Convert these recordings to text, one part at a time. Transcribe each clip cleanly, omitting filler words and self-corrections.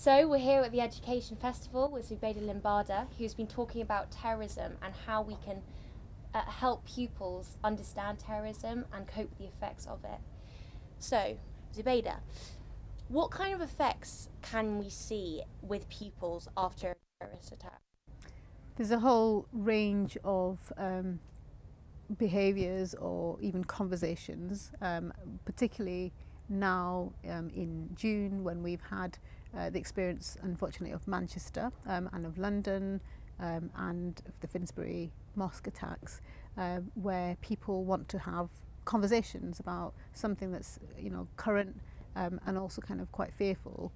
So we're here at the Education Festival with Zubeda Limbada, who's been talking about terrorism and how we can help pupils understand terrorism and cope with the effects of it. So, Zubeda, what kind of effects can we see with pupils after a terrorist attack? There's a whole range of behaviours or even conversations, particularly now in June when we've had the experience, unfortunately, of Manchester and of London and of the Finsbury mosque attacks, where people want to have conversations about something that's current and also kind of quite fearful.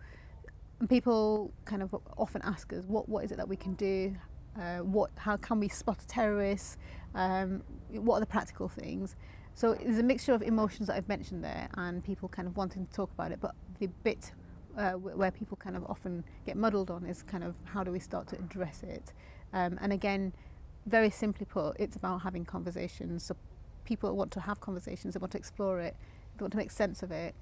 And people kind of often ask us, what is it that we can do? How can we spot a terrorist? What are the practical things? So there's a mixture of emotions that I've mentioned there, and people kind of wanting to talk about it. But the bit where people kind of often get muddled on is kind of how do we start to address it? And again, very simply put, it's about having conversations. So people want to have conversations, they want to explore it, they want to make sense of it.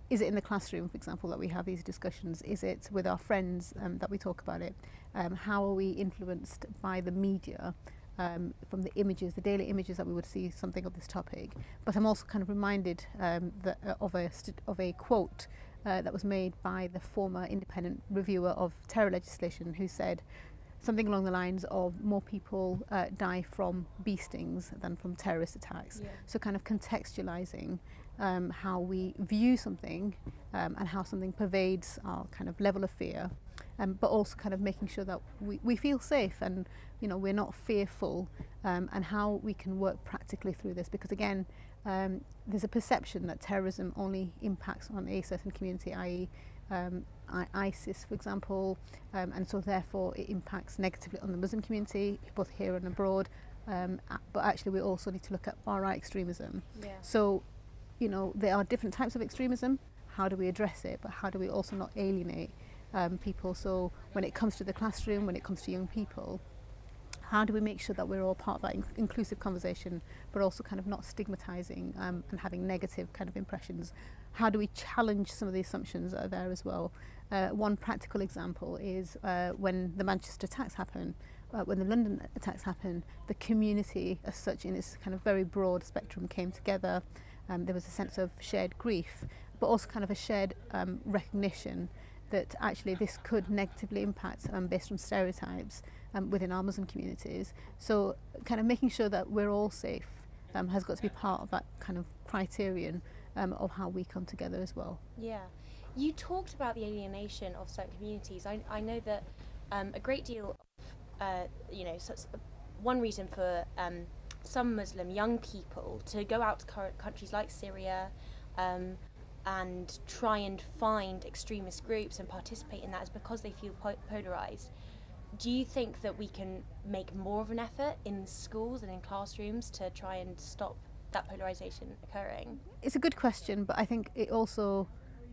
Is it in the classroom, for example, that we have these discussions? Is it with our friends that we talk about it? How are we influenced by the media, from the images, the daily images that we would see something of this topic? But I'm also kind of reminded of a quote that was made by the former independent reviewer of terror legislation, who said something along the lines of more people die from bee stings than from terrorist attacks. Yeah. So kind of contextualising how we view something and how something pervades our kind of level of fear, but also kind of making sure that we feel safe and we're not fearful, and how we can work practically through this, because again there's a perception that terrorism only impacts on a certain community, i.e. ISIS, for example, and so therefore it impacts negatively on the Muslim community, both here and abroad, but actually we also need to look at far-right extremism. Yeah. So there are different types of extremism. How do we address it? But how do we also not alienate people? So when it comes to the classroom, when it comes to young people, how do we make sure that we're all part of that inclusive conversation, but also kind of not stigmatising and having negative kind of impressions? How do we challenge some of the assumptions that are there as well? One practical example is when the Manchester attacks happen, when the London attacks happen, the community as such in its kind of very broad spectrum came together. There was a sense of shared grief, but also kind of a shared recognition that actually this could negatively impact based on stereotypes within our Muslim communities. So kind of making sure that we're all safe has got to be part of that kind of criterion of how we come together as well. Yeah. You talked about the alienation of certain communities. I know that a great deal of, one reason for some Muslim young people to go out to countries like Syria and try and find extremist groups and participate in that is because they feel polarised. Do you think that we can make more of an effort in schools and in classrooms to try and stop that polarisation occurring? It's a good question, but I think it also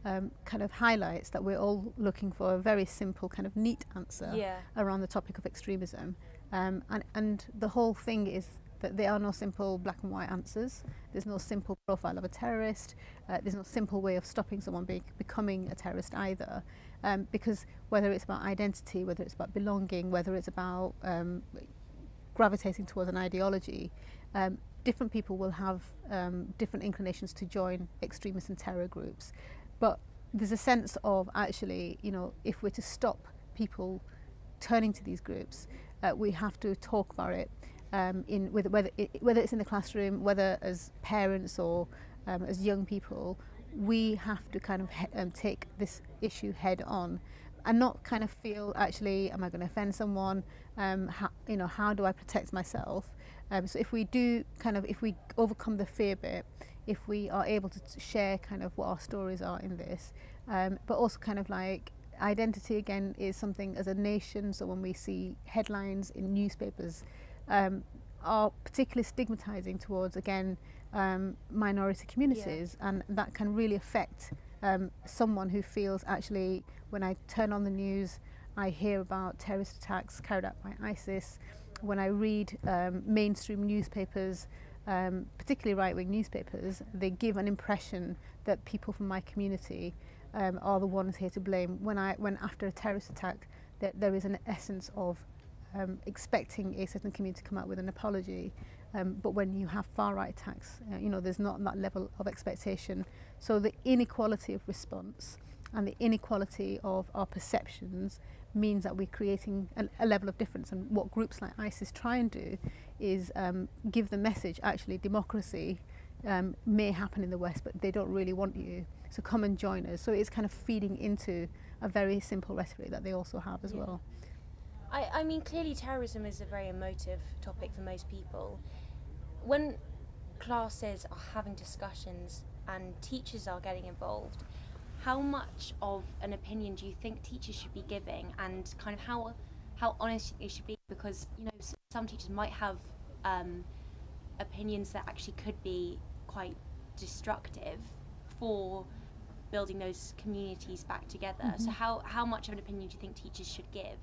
kind of highlights that we're all looking for a very simple kind of neat answer around the topic of extremism. And the whole thing is that there are no simple black and white answers. There's no simple profile of a terrorist. There's no simple way of stopping someone becoming a terrorist either. Because whether it's about identity, whether it's about belonging, whether it's about gravitating towards an ideology, different people will have different inclinations to join extremist and terror groups. But there's a sense of actually, if we're to stop people turning to these groups, we have to talk about it. Whether it's in the classroom, whether as parents or as young people, we have to kind of take this issue head on, and not kind of feel actually, am I going to offend someone? How do I protect myself? So if we overcome the fear bit, if we are able to share kind of what our stories are in this, but also kind of like identity again is something as a nation. So when we see headlines in newspapers are particularly stigmatizing towards, again, minority communities, and that can really affect someone who feels actually, when I turn on the news, I hear about terrorist attacks carried out by ISIS. When I read mainstream newspapers, particularly right-wing newspapers, they give an impression that people from my community are the ones here to blame. When after a terrorist attack, there is an essence of expecting a certain community to come out with an apology, but when you have far-right attacks, there's not that level of expectation. So the inequality of response and the inequality of our perceptions means that we're creating a level of difference. And what groups like ISIS try and do is give the message, actually, democracy may happen in the West, but they don't really want you, so come and join us. So it's kind of feeding into a very simple rhetoric that they also have as well. I mean, clearly terrorism is a very emotive topic for most people. When classes are having discussions and teachers are getting involved, how much of an opinion do you think teachers should be giving, and kind of how honest they should be? Because some teachers might have opinions that actually could be quite destructive for building those communities back together. So how much of an opinion do you think teachers should give?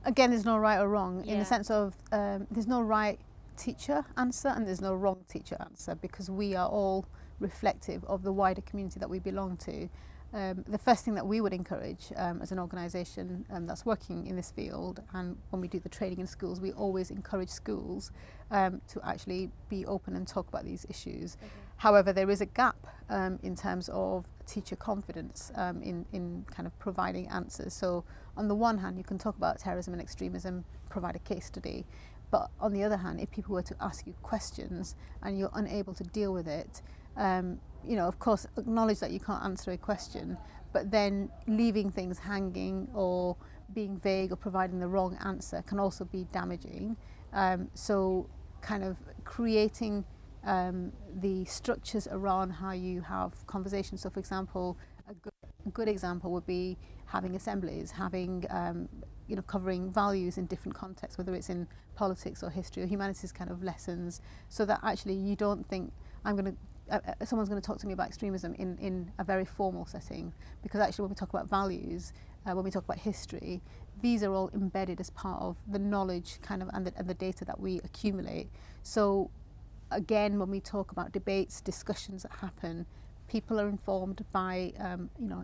Again, there's no right or wrong, in the sense of there's no right teacher answer and there's no wrong teacher answer, because we are all reflective of the wider community that we belong to. The first thing that we would encourage as an organisation that's working in this field, and when we do the training in schools, we always encourage schools to actually be open and talk about these issues. However, there is a gap in terms of teacher confidence in kind of providing answers. So on the one hand, you can talk about terrorism and extremism, provide a case study, but on the other hand, if people were to ask you questions and you're unable to deal with it, of course, acknowledge that you can't answer a question, but then leaving things hanging or being vague or providing the wrong answer can also be damaging. So kind of creating the structures around how you have conversations. So for example, a good example would be having assemblies, having covering values in different contexts, whether it's in politics or history or humanities kind of lessons, so that actually you don't think someone's going to talk to me about extremism in a very formal setting, because actually when we talk about values, when we talk about history, these are all embedded as part of the knowledge kind of and the data that we accumulate. So again, when we talk about debates, discussions that happen, people are informed by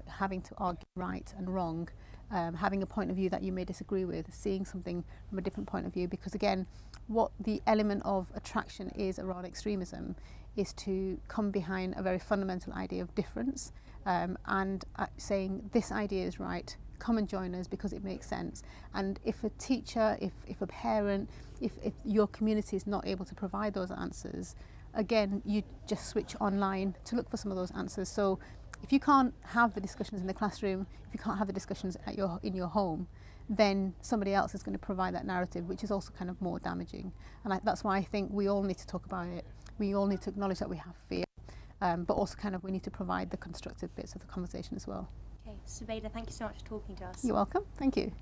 having to argue right and wrong, having a point of view that you may disagree with, seeing something from a different point of view, because again, what the element of attraction is around extremism is to come behind a very fundamental idea of difference, and saying this idea is right, come and join us because it makes sense. And if a teacher, if a parent, if your community is not able to provide those answers, again, you just switch online to look for some of those answers. So if you can't have the discussions in the classroom, if you can't have the discussions in your home, then somebody else is going to provide that narrative, which is also kind of more damaging. And that's why I think we all need to talk about it. We all need to acknowledge that we have fear, but also kind of we need to provide the constructive bits of the conversation as well. Okay, Zubeda, thank you so much for talking to us. You're welcome. Thank you.